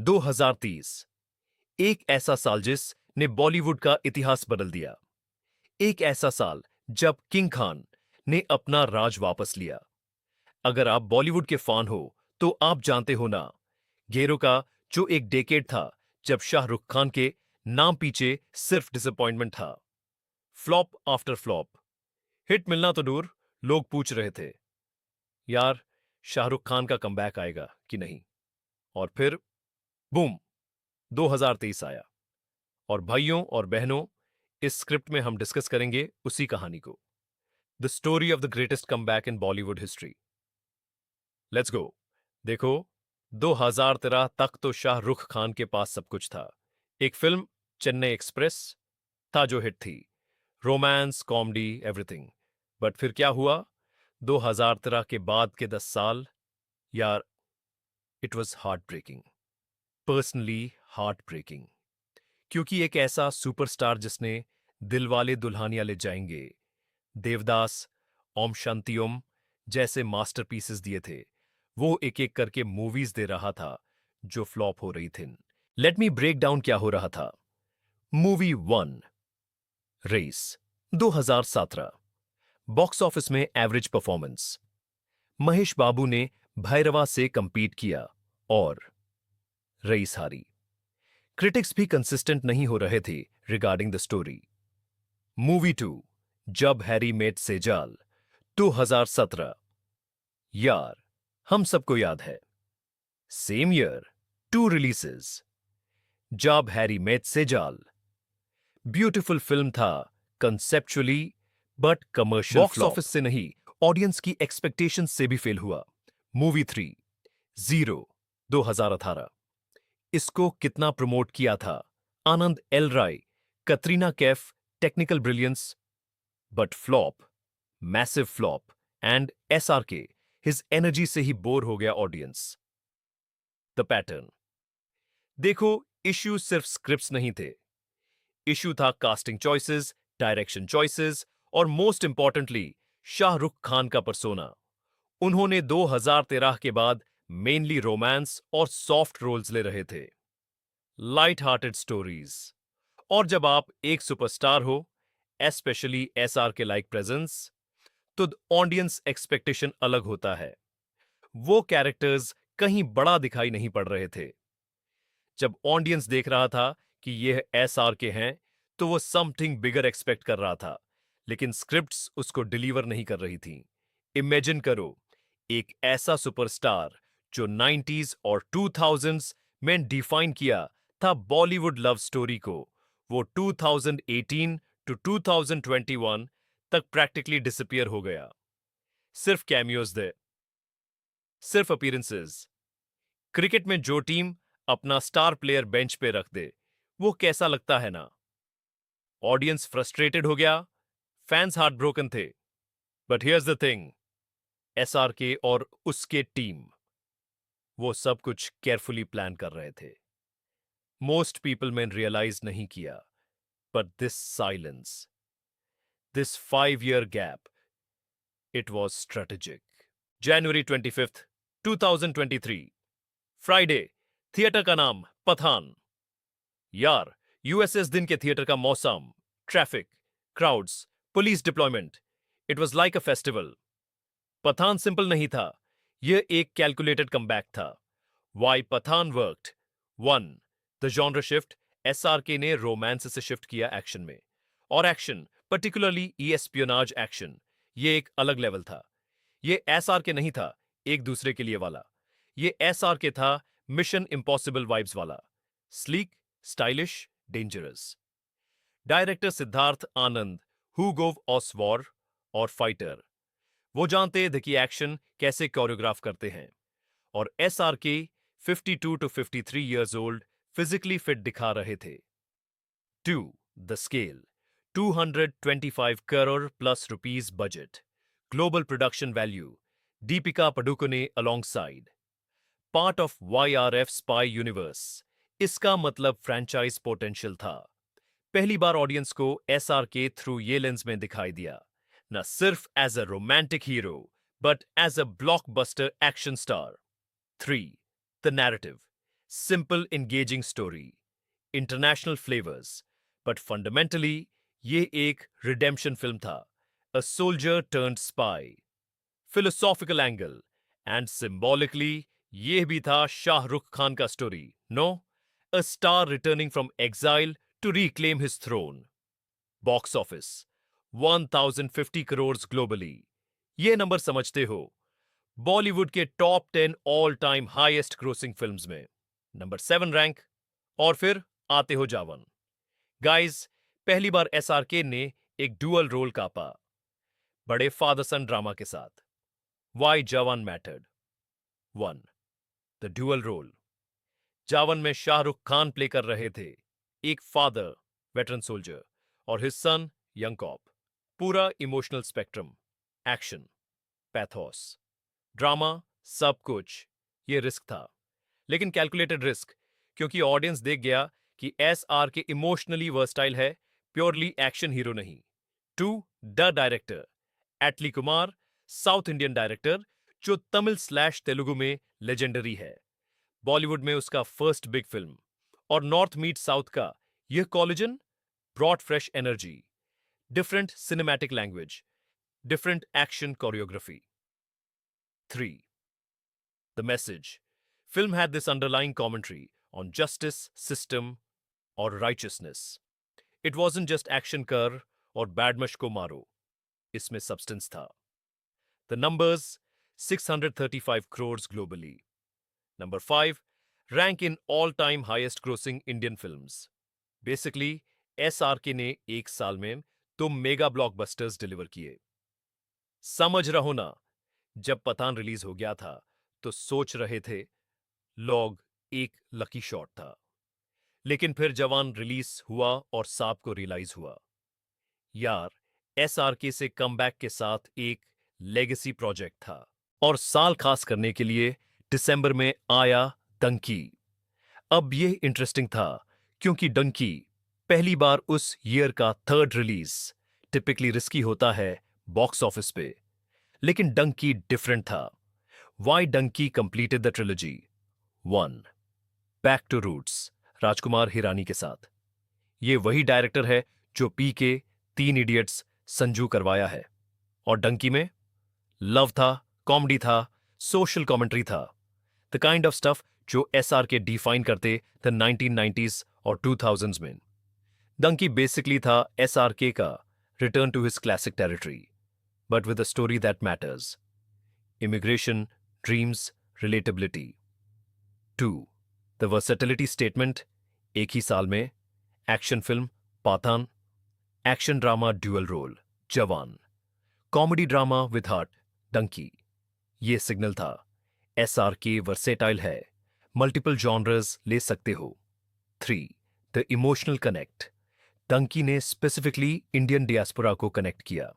2030 एक ऐसा साल जिसने बॉलीवुड का इतिहास बदल दिया। एक ऐसा साल जब किंग खान ने अपना राज वापस लिया। अगर आप बॉलीवुड के फैन हो तो आप जानते हो ना, घेरों का जो एक डेकेड था जब शाहरुख खान के नाम पीछे सिर्फ डिसअपॉइंटमेंट था। फ्लॉप आफ्टर फ्लॉप, हिट मिलना तो दूर, लोग पूछ रहे थे, यार शाहरुख खान का कमबैक आएगा कि नहीं। और फिर बूम, 2023 आया। और भाइयों और बहनों, इस स्क्रिप्ट में हम डिस्कस करेंगे उसी कहानी को, the story of the greatest comeback in Bollywood history. Let's go. देखो, 2013 तक तो शाहरुख खान के पास सब कुछ था। एक फिल्म चेन्नई एक्सप्रेस था जो हिट थी, रोमांस, कॉमेडी, एवरीथिंग। बट फिर क्या हुआ? 2013 के बाद के 10 साल, यार, it was heart breaking, personally heart breaking. क्योंकि एक ऐसा सुपरस्टार जिसने दिलवाले दुल्हनिया ले जाएंगे, देवदास, ओम शांति ओम जैसे मास्टरपीसेस दिए थे, वो एक एक करके मूवीज दे रहा था जो फ्लॉप हो रही थी। लेट मी ब्रेक डाउन क्या हो रहा था। Movie one, race, 2017। Box office में एवरेज परफॉर्मेंस। महेश बाबू ने भैरवा से कंपीट किया और रईस हारी। क्रिटिक्स भी कंसिस्टेंट नहीं हो रहे थे regarding the story. Movie two, Jab Harry Met Sejal, 2017। यार, हम सबको याद है, same year, two releases. Jab Harry Met Sejal beautiful film था conceptually, but commercial box office से नहीं, ऑडियंस की एक्सपेक्टेशन से भी फेल हुआ। Movie three, zero, 2018। इसको कितना प्रमोट किया था Anand L Rai, Katrina Kaif, technical brilliance, but flop, massive flop. And SRK, his energy से ही बोर हो गया ऑडियंस। द पैटर्न देखो, इश्यू सिर्फ स्क्रिप्ट्स नहीं थे, इश्यू था कास्टिंग चॉइसेस, डायरेक्शन चॉइसेस और मोस्ट इंपॉर्टेंटली शाहरुख खान का पर्सोना। उन्होंने 2013 के बाद मेनली रोमांस और सॉफ्ट रोल्स ले रहे थे, लाइट हार्टेड स्टोरीज। और जब आप एक सुपरस्टार हो, एस्पेशली एसआर के लाइक प्रेजेंस, तो ऑडियंस एक्सपेक्टेशन अलग होता है। वो कैरेक्टर्स कहीं बड़ा दिखाई नहीं पड़ रहे थे। जब ऑडियंस देख रहा था कि ये एसआर के हैं, तो वो समथिंग बिगर एक्सपेक्ट कर रहा था, लेकिन स्क्रिप्ट्स उसको डिलीवर नहीं कर रही थी। इमेजिन करो, एक ऐसा सुपरस्टार जो 90s और 2000s में डिफाइन किया था बॉलीवुड लव स्टोरी को, वो 2018 टू 2021 तक प्रैक्टिकली डिसअपियर हो गया। सिर्फ कैमियोज दे, सिर्फ अपीयरेंसेस। क्रिकेट में जो टीम अपना स्टार प्लेयर बेंच पे रख दे, वो कैसा लगता है ना। ऑडियंस फ्रस्ट्रेटेड हो गया, फैंस हार्ट ब्रोकन थे। But here's the thing, SRK और उसके टीम, वो सब कुछ केयरफुली प्लान कर रहे थे। मोस्ट पीपल में रियलाइज नहीं किया, but this silence, this 5 year gap, it was strategic. January 25th, 2023, Friday, theatre का नाम पठान। यार, यूएसएस दिन के थिएटर का मौसम, traffic, crowds, police deployment, it was like a festival. Pathaan simple नहीं था, यह एक कैलकुलेटेड कमबैक था। Why Pathaan worked? One, the genre shift. SRK ने रोमांस से शिफ्ट किया एक्शन में, और एक्शन, पर्टिकुलरली एस्पियोनाज एक्शन, ये एक अलग लेवल था। ये एसआरके नहीं था एक दूसरे के लिए वाला, ये एसआरके था मिशन इम्पॉसिबल वाइब्स वाला, sleek, stylish, dangerous. Director Siddharth Anand, who gave us War Fighter, वो जानते थे कि एक्शन कैसे कोरियोग्राफ करते हैं। और SRK 52 to 53 years old, physically fit दिखा रहे थे। Two, the scale, 225 crore plus rupees budget, global production value, Deepika Padukone alongside, part of YRF spy universe. इसका मतलब फ्रेंचाइज पोटेंशियल था। पहली बार ऑडियंस को एसआरके थ्रू ये लेंस में दिखाई दिया, न सिर्फ as a romantic hero, but as a blockbuster action star. Three, the narrative, simple engaging story, international flavours, but fundamentally ये एक रिडेम्पशन फिल्म था. A soldier turned spy, philosophical angle, and symbolically ये भी था शाहरुख खान का story. No, a star returning from exile to reclaim his throne. Box office 1050 crore globally. ये number समझते हो? बॉलीवुड के top 10 all time highest grossing films में नंबर 7 रैंक. और फिर आते हो जावन. गाइस, पहली बार एसआरके ने एक डुअल रोल कापा, बड़े फादर सन ड्रामा के साथ. वाई जवान मैटर्ड. 1. The dual role. जावन में शाहरुख खान प्ले कर रहे थे एक फादर, वेटरन सोल्जर, और हिज सन, यंग कॉप. पूरा emotional spectrum, action, pathos, drama, सब कुछ. ये रिस्क था, लेकिन कैलकुलेटेड रिस्क, क्योंकि ऑडियंस देख गया कि एसआर के इमोशनली वर्सटाइल है, प्योरली एक्शन हीरो नहीं. 2. The director. Atlee Kumar, south Indian director, जो तमिल स्लैश तेलुगु में लेजेंडरी है. बॉलीवुड में उसका फर्स्ट बिग फिल्म, और नॉर्थ मीट साउथ का यह collagen brought fresh energy, different cinematic language, different action choreography. 3. The message. Film had this underlying commentary on justice, system, or righteousness. It wasn't just action कर और बैडमश को मारो. इसमें substance था. The numbers 635 crores globally. Number 5. Rank in all-time highest grossing Indian films. Basically, SRK ने एक साल में 2 मेगा ब्लॉकबस्टर्स डिलीवर किए. समझ रहो ना, जब पठान रिलीज हो गया था तो सोच रहे थे लॉग एक लकी शॉट था. लेकिन फिर जवान रिलीज हुआ और सांप को रियलाइज हुआ, यार एसआरके से कमबैक के साथ एक लेगेसी प्रोजेक्ट था. और साल खास करने के लिए दिसंबर में आया डंकी. अब ये इंटरेस्टिंग था क्योंकि डंकी पहली बार उस ईयर का थर्ड रिलीज. टिपिकली रिस्की होता है बॉक्स ऑफिस पे, लेकिन डंकी डिफरेंट था. Why Dunki completed the trilogy. 1. Back to roots, Rajkumar Hirani के साथ. ये वही डायरेक्टर है जो पीके, 3 इडियट्स, संजू करवाया है. और डंकी में लव था, कॉमेडी था, सोशल कमेंट्री था. द काइंड ऑफ स्टफ जो एसआर के डिफाइन करते द 1990s और 2000s में. डंकी बेसिकली था एसआरके का return to his classic territory, but with a story that matters. Immigration, dreams, relatability. 2. The versatility statement. एक ही साल में action film Pathaan, action drama dual role Jawan, comedy drama with heart Dunki. ये signal था SRK versatile है, multiple genres ले सकते हो. 3. The emotional connect. डंकी ने स्पेसिफिकली इंडियन डियास्पोरा को कनेक्ट किया.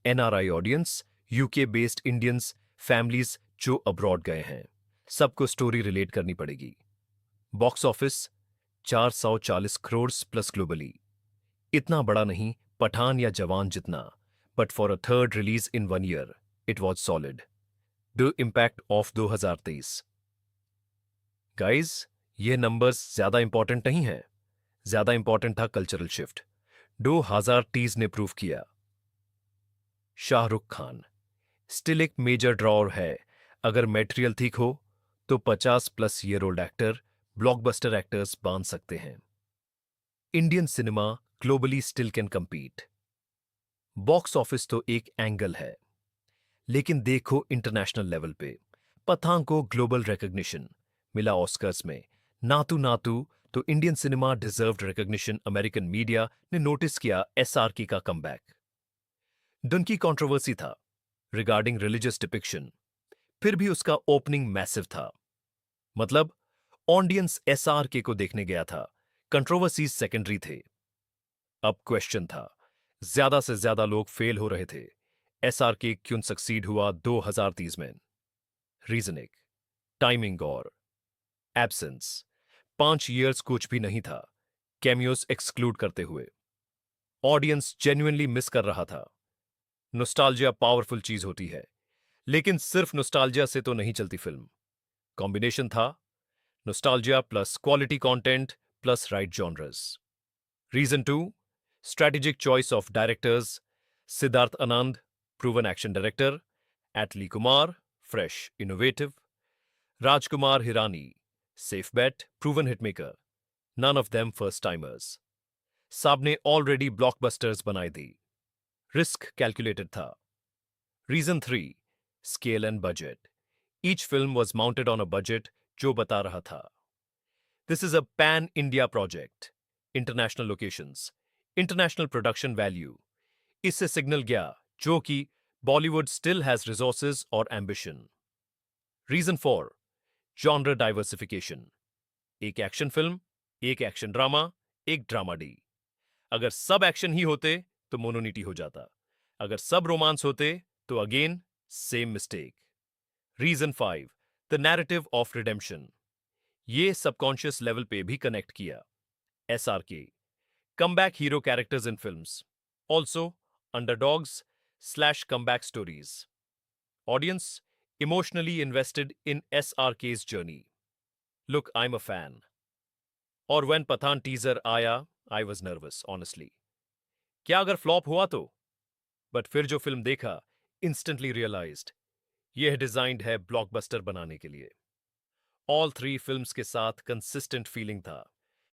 NRI audience, UK based Indians, families जो अब्रॉड गए हैं, सबको स्टोरी रिलेट करनी पड़ेगी. Box office 440 crore plus globally. इतना बड़ा नहीं पठान या जवान जितना, but for a third release in 1 year it was solid. The impact of 2023. Guys, ये नंबर्स ज्यादा इंपॉर्टेंट नहीं है, ज्यादा इंपॉर्टेंट था कल्चरल शिफ्ट. 2030 ने प्रूव किया. शाहरुख खान स्टिल एक मेजर ड्रॉर है. अगर मटेरियल ठीक हो तो 50+ year old actor blockbuster actors बांध सकते हैं. Indian cinema globally still can compete. Box office तो एक एंगल है, लेकिन देखो इंटरनेशनल लेवल पे पठान को ग्लोबल रिकॉग्निशन मिला ऑस्कर्स में. नातू नातू तो Indian cinema deserved recognition. American media ने नोटिस किया एसआरके का कमबैक. डंकी कंट्रोवर्सी था रिगार्डिंग रिलीजियस डिपिक्शन, फिर भी उसका ओपनिंग मैसिव था. मतलब ऑडियंस एसआरके को देखने गया था, कंट्रोवर्सीज सेकेंडरी थे. अब क्वेश्चन था, ज्यादा से ज्यादा लोग फेल हो रहे थे, एसआरके क्यों सक्सीड हुआ 2030 में? रीजनिंग, टाइमिंग और एब्सेंस. 5 इयर्स कुछ भी नहीं था, कैमियोस एक्सक्लूड करते हुए. ऑडियंस जेन्युइनली मिस कर रहा था. नोस्टाल्जिया पावरफुल चीज होती है, लेकिन सिर्फ नोस्टाल्जिया से तो नहीं चलती फिल्म. कॉम्बिनेशन था Nostalgia plus quality content plus right genres. Reason 2, strategic choice of directors. Siddharth Anand, proven action director. Atlee Kumar, fresh, innovative. Rajkumar Hirani, safe bet, proven hitmaker. None of them first timers. सबने already blockbusters बनाई दी. Risk calculated था. Reason 3, scale and budget. Each film was mounted on a budget जो बता रहा था. This is a pan India project. International locations, international production value. इससे signal गया जो कि बॉलीवुड स्टिल हैज रिसोर्सेज और एम्बिशन. Reason 4, genre diversification. एक एक्शन फिल्म, एक एक्शन ड्रामा, एक ड्रामा डी. अगर सब एक्शन ही होते तो मोनोनिटी हो जाता. अगर सब रोमांस होते तो again same mistake. Reason 5, the narrative of redemption. ये सबकॉन्शियस लेवल पे भी कनेक्ट किया. SRK, comeback hero characters in films. Also underdogs slash comeback stories. Audience emotionally invested in SRK's journey. Look, I am a fan. और when Pathaan teaser आया, I was nervous honestly. क्या अगर flop हुआ तो? But फिर जो film देखा, instantly realised यह डिजाइंड है ब्लॉकबस्टर बनाने के लिए. ऑल 3 फिल्म्स के साथ कंसिस्टेंट फीलिंग था.